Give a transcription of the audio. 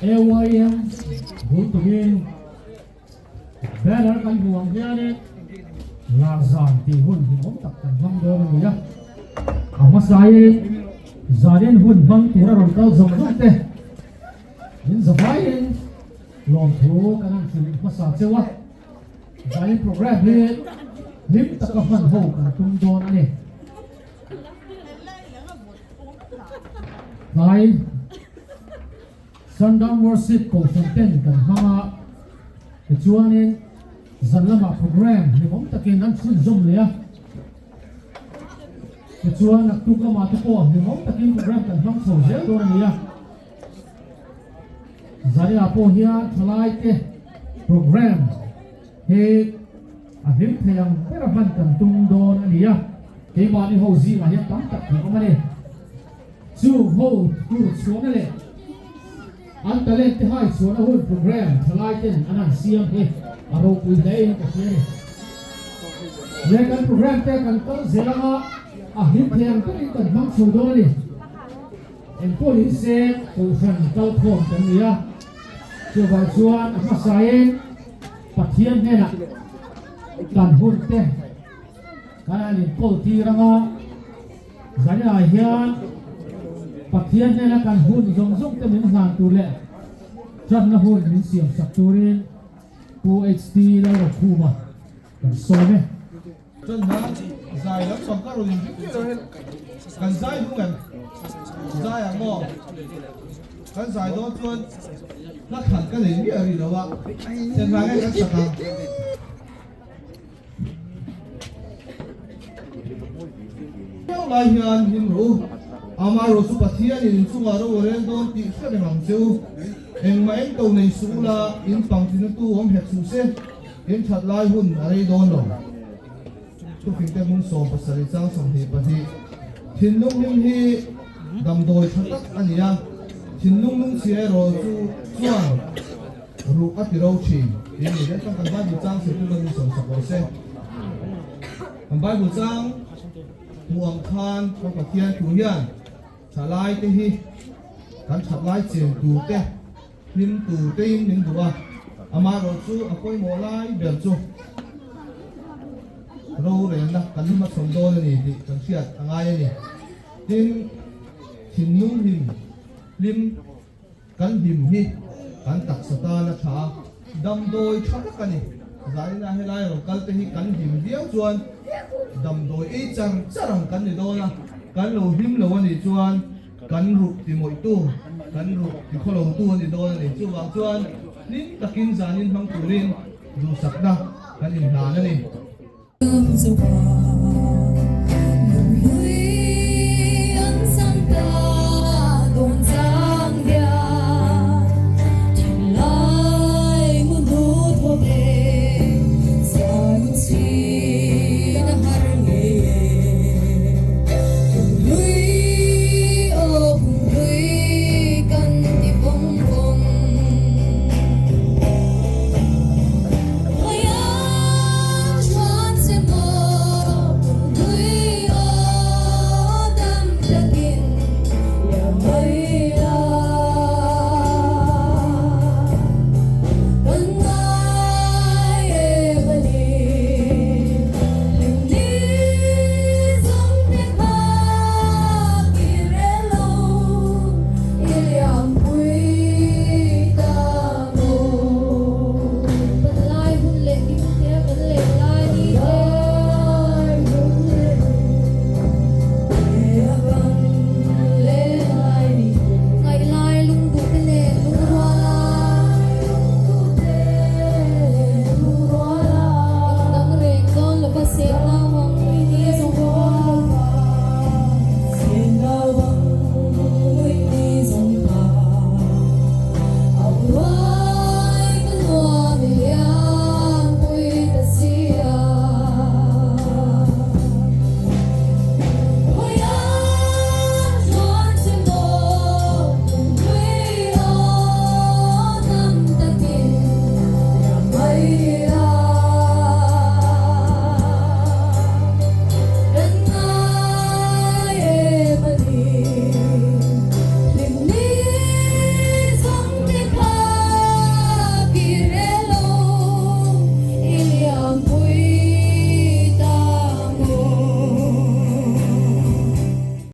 AYM vốn tụi mình bé đã căn buồng kia đấy là giảm thì hôn thì ốm tập tầm văng đôi mình nhá ở mắt sai giờ đến hôn văng tụi nó còn cao dòng rất tệ đến giờ phải đến lòng thú cái năng sử phát sản chưa quá giờ đến program đi lift tập phần hậu cả tung đòn này lại Sundown Worship cổ phần tên cần mga cái chúa nên dần làm program thì bóng ta kiến ăn xuân zoom liền cái chúa nặc tu cái mà tu po thì bóng ta kiến program cần mang sầu dễ đôi liền giờ đi apo hia thalai ke program he à hiếm thèm cái là văn cần tung đòn liền cái mà đi hậu gì mà hiện tắm tập thì có mà đi chú hậu chú xuống này anh ta lên tới hai xuống hôn program thay tên anh ăn xiêm đi ở đâu cũng đấy cái gì về cái program thế cái tôi sẽ là hít thêm cái cần mang số đó đi em police cổ phần tàu thuyền cái gì à chưa vào chuan mà sai phát hiện này là cần hôn thế cái này cổ ti rằng cái này hiện phát hiện này là cần hôn giống giống cái mình hàng tu lệ chân là hôn mình xiêm sạch tu lên cô HT đâu là khu mà cần soi đấy chân nó dài lắm xong các rồi cần dài không cần dài à ngọ cần dài đó chuan nó thẳng cái gì biết gì đâu ạ trên vai cái sạc hàng yang lai hian him ru amaro su pathian in sunga ro ren don ti sa de mang chu eng mai to nei su la in pang tin tu om het su se in that lai hun ari don lo tu phim te mun so pasari chang som hi pathi thin nung nim hi dam doi thatak ania thin nung nung sia ro chu chuan ru ati ro chi in ni le tang kan ba bu chang se tu lo ni som sa ko se kan ba bu chang muang khan trong các thiên chủ hiền trả lại thế hi kan trả lại tiền tù te nim tù te nim tù à ama rồi chú apoi mo lai bel chú râu rồi na kan nim som do ni di kan siat angai ni tin hin nung him lim kan him hi kan tak sata na cha dam doi thak kan ni zai na helai ro kal te hi kan him biao chuan đầm đồi ấy chẳng rằng cắn thì đâu là cắn lầu him lầu anh thì chuan cắn rụt thì mỗi tu cắn rụt thì khó lầu tu thì đâu là chu vào chuan nín ta kinh giá nín hăng tủ lên dù sặc đau cắn nhìn hà nữa đi